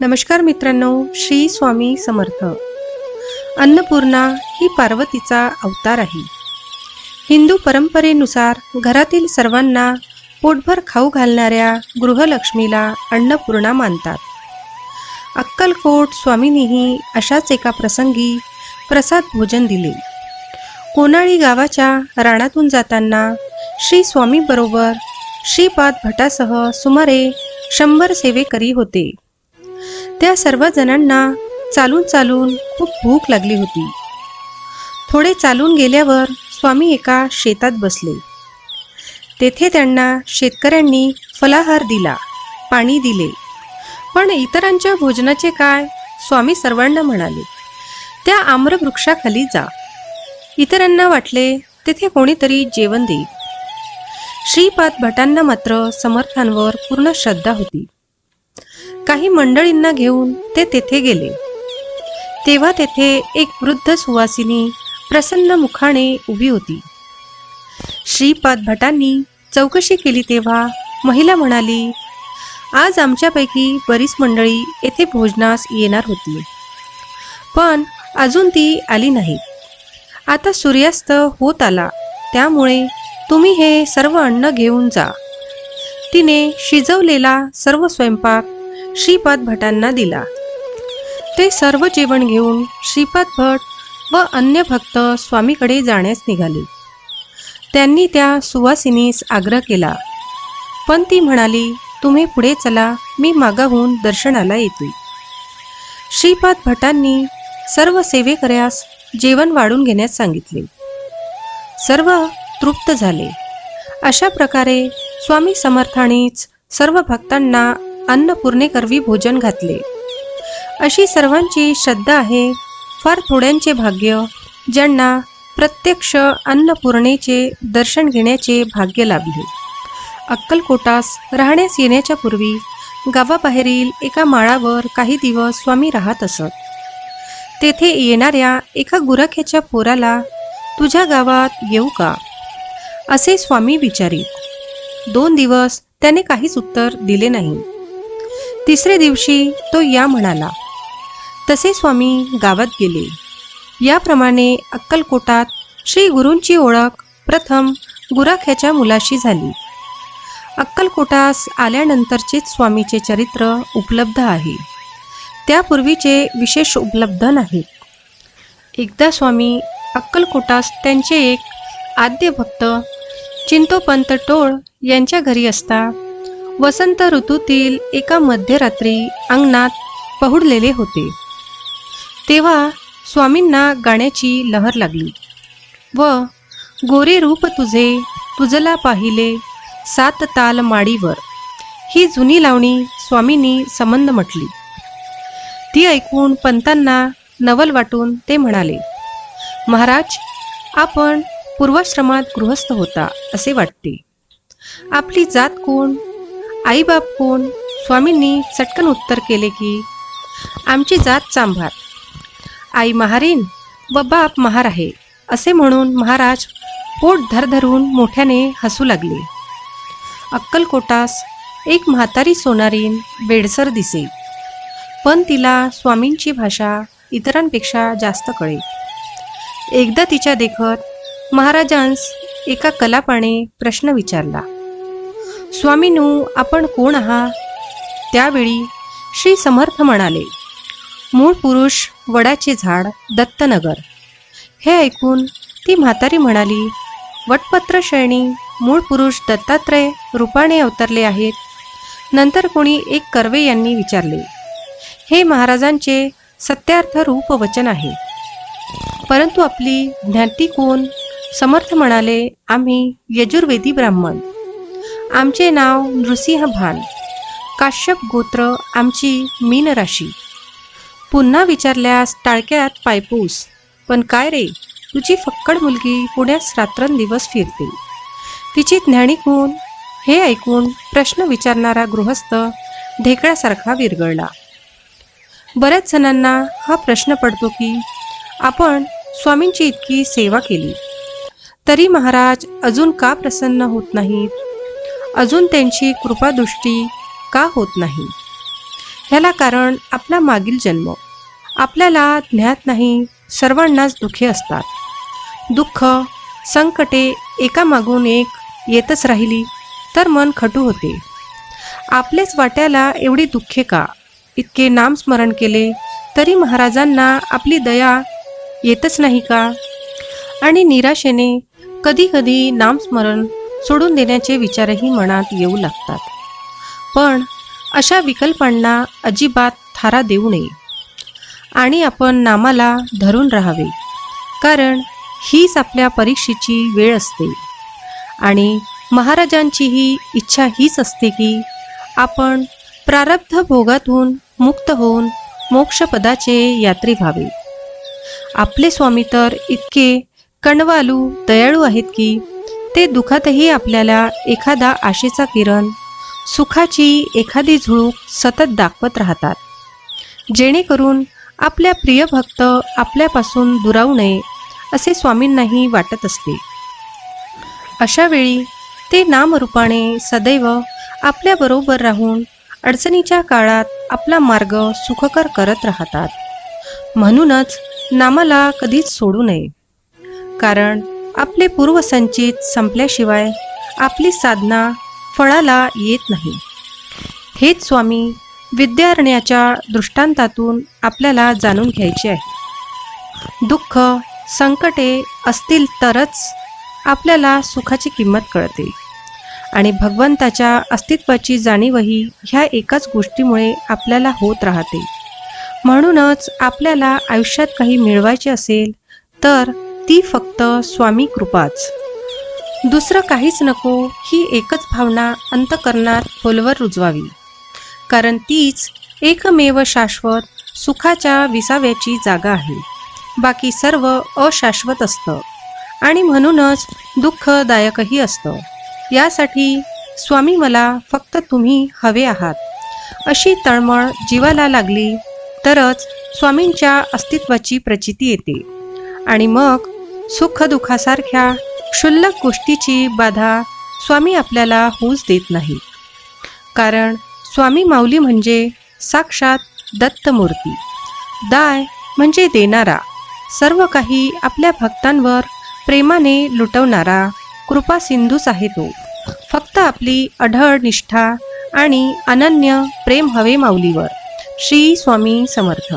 नमस्कार मित्रांनो, श्री स्वामी समर्थ. अन्नपूर्णा ही पार्वतीचा अवतार आहे. हिंदू परंपरेनुसार घरातील सर्वांना पोटभर खाऊ घालणाऱ्या गृहलक्ष्मीला अन्नपूर्णा मानतात. अक्कलकोट स्वामींनीही अशाच एका प्रसंगी प्रसाद भोजन दिले. कोनाळी गावाच्या रानातून जाताना श्री स्वामी बरोबर श्रीपाद भटासह सुमारे 100 सेवेकरी होते. त्या सर्व जणांना चालून चालून खूप भूक लागली होती. थोडे चालून गेल्यावर स्वामी एका शेतात बसले. तेथे त्यांना शेतकऱ्यांनी फलाहार दिला, पाणी दिले. पण इतरांच्या भोजनाचे काय? स्वामी सर्वांना म्हणाले, त्या आम्रवृक्षाखाली जा. इतरांना वाटले तेथे कोणीतरी जेवण देईल. श्रीपाद भटांना मात्र समर्थांवर पूर्ण श्रद्धा होती. काही मंडळींना घेऊन ते तेथे गेले. तेव्हा तेथे एक वृद्ध सुवासिनी प्रसन्न मुखाने उभी होती. श्रीपाद भटांनी चौकशी केली तेव्हा महिला म्हणाली, आज आमच्यापैकी बरीच मंडळी येथे भोजनास येणार होती, पण अजून ती आली नाही. आता सूर्यास्त होत आला, त्यामुळे तुम्ही हे सर्व अन्न घेऊन जा. तिने शिजवलेला सर्व स्वयंपाक श्रीपाद भटांना दिला. ते सर्व जेवण घेऊन श्रीपाद भट व अन्य भक्त स्वामीकडे जाण्यास निघाले. त्यांनी त्या सुवासिनीस आग्रह केला, पण ती म्हणाली, तुम्ही पुढे चला, मी मागाहून दर्शनाला येतोय. श्रीपाद भटांनी सर्व सेवेकऱ्यास जेवण वाढून घेण्यास सांगितले. सर्व तृप्त झाले. अशा प्रकारे स्वामी समर्थांनीच सर्व भक्तांना अन्नपूर्णेकरवी भोजन घातले. अशी सर्वांची श्रद्धा आहे. फार थोड्यांचे भाग्य ज्यांना प्रत्यक्ष अन्नपूर्णेचे दर्शन घेण्याचे भाग्य लाभले. अक्कलकोटास राहण्यास येण्याच्या पूर्वी गावाबाहेरील एका माळावर काही दिवस स्वामी राहत असत. तेथे येणाऱ्या एका गुरख्याच्या पोराला, तुझ्या गावात येऊ का, असे स्वामी विचारीत. 2 दिवस त्याने काहीच उत्तर दिले नाही. तिसरे दिवशी तो या म्हणाला. तसे स्वामी गावात गेले. याप्रमाणे अक्कलकोटात श्री गुरूंची ओळख प्रथम गुराख्याच्या मुलाशी झाली. अक्कलकोटास आल्यानंतरचेच स्वामीचे चरित्र उपलब्ध आहे. त्यापूर्वीचे विशेष उपलब्ध नाही. एकदा स्वामी अक्कलकोटास त्यांचे एक आद्य भक्त चिंतोपंत टोळ यांच्या घरी असता वसंत ऋतूतील एका मध्यरात्री अंगणात पहुडलेले होते. तेव्हा स्वामींना गाण्याची लहर लागली व गोरे रूप तुझे तुझला पाहिले 7 ताल माडीवर, ही जुनी लावणी स्वामींनी संबंध म्हटली. ती ऐकून पंतांना नवल वाटून ते म्हणाले, महाराज, आपण पूर्वाश्रमात गृहस्थ होता असे वाटते. आपली जात कोण, आईबाप कोण? स्वामींनी चटकन उत्तर केले की, आमची जात चांभार, आई महारीन व बाप महार आहे, असे म्हणून महाराज पोट धरधरून मोठ्याने हसू लागले. अक्कलकोटास एक म्हातारी सोनारीन वेडसर दिसे, पण तिला स्वामींची भाषा इतरांपेक्षा जास्त कळे. एकदा तिच्या देखत महाराजांस एका कलापाने प्रश्न विचारला, स्वामीनू, आपण कोण आहात? त्यावेळी श्री समर्थ म्हणाले, मूळ पुरुष वडाचे झाड, दत्तनगर. हे ऐकून ती म्हातारी म्हणाली, वटपत्र शयनी मूळ पुरुष दत्तात्रय रूपाने अवतरले आहेत. नंतर कोणी एक कर्वे यांनी विचारले, हे महाराजांचे सत्यार्थ रूप वचन आहे, परंतु आपली ज्ञाती कोण? समर्थ म्हणाले, आम्ही यजुर्वेदी ब्राह्मण. आमचे नाव नृसिंह भान, काश्यप गोत्र, आमची मीन राशी. पुन्हा विचारल्यास टाळक्यात पायपूस, पण काय रे, तुझी फक्कड मुलगी पुण्यास रात्रंदिवस फिरते, तिची ज्ञानी कोण? हे ऐकून प्रश्न विचारणारा गृहस्थ ढेकळासारखा विरघळला. बऱ्याच जणांना हा प्रश्न पडतो की, आपण स्वामींची इतकी सेवा केली तरी महाराज अजून का प्रसन्न होत नाहीत? अजून त्यांची कृपादृष्टी का होत नाही? ह्याला कारण आपला मागील जन्म. आपल्याला ज्ञात नाही, सर्वांनाच दुःखे असतात. दुःख संकटे एकामागून एक येतच राहिली तर मन खटू होते. आपलेच वाट्याला एवढी दुःखे का? इतके नामस्मरण केले तरी महाराजांना आपली दया येतच नाही का? आणि निराशेने कधी कधी नामस्मरण सोडून देण्याचे विचारही मनात येऊ लागतात. पण अशा विकल्पांना अजिबात थारा देऊ नये आणि आपण नामाला धरून राहावे, कारण हीच आपल्या परीक्षेची वेळ असते. आणि महाराजांचीही इच्छा हीच असते की आपण प्रारब्ध भोगातून मुक्त होऊन मोक्षपदाचे यात्री व्हावे. आपले स्वामी तर इतके कणवालू दयाळू आहेत की ते दुःखातही आपल्याला एखादा आशेचा किरण, सुखाची एखादी झुळूक सतत दाखवत राहतात, जेणेकरून आपल्या प्रिय भक्त आपल्यापासून दुरावू नये असे स्वामींनाही वाटत असते. अशा वेळी ते नामरूपाने सदैव आपल्याबरोबर राहून अडचणीच्या काळात आपला मार्ग सुखकर करत राहतात. म्हणूनच नामाला कधीच सोडू नये, कारण आपले पूर्वसंचित संपल्याशिवाय आपली साधना फळाला येत नाही. हेच स्वामी विद्यारण्याच्या दृष्टांतातून आपल्याला जाणून घ्यायचे आहे. दुःख संकटे असतील तरच आपल्याला सुखाची किंमत कळते आणि भगवंताच्या अस्तित्वाची जाणीवही ह्या एकाच गोष्टीमुळे आपल्याला होत राहते. म्हणूनच आपल्याला आयुष्यात काही मिळवायचे असेल तर ती फक्त स्वामी कृपाच, दुसरं काहीच नको, ही एकच भावना अंतःकरणात खोलवर रुजवावी, कारण तीच एकमेव शाश्वत सुखाच्या विसाव्याची जागा आहे. बाकी सर्व अशाश्वत असतं आणि म्हणूनच दुःखदायकही असतं. यासाठी स्वामी मला फक्त तुम्ही हवे आहात अशी तळमळ जीवाला लागली तरच स्वामींच्या अस्तित्वाची प्रचिती येते. आणि मग सुखदुःखासारख्या क्षुल्लक गोष्टीची बाधा स्वामी आपल्याला होऊच देत नाही, कारण स्वामी माऊली म्हणजे साक्षात दत्तमूर्ती. दाय म्हणजे देणारा, सर्व काही आपल्या भक्तांवर प्रेमाने लुटवणारा कृपा सिंधूच आहे तो. फक्त आपली अढळ निष्ठा आणि अनन्य प्रेम हवे माऊलीवर. श्री स्वामी समर्थ.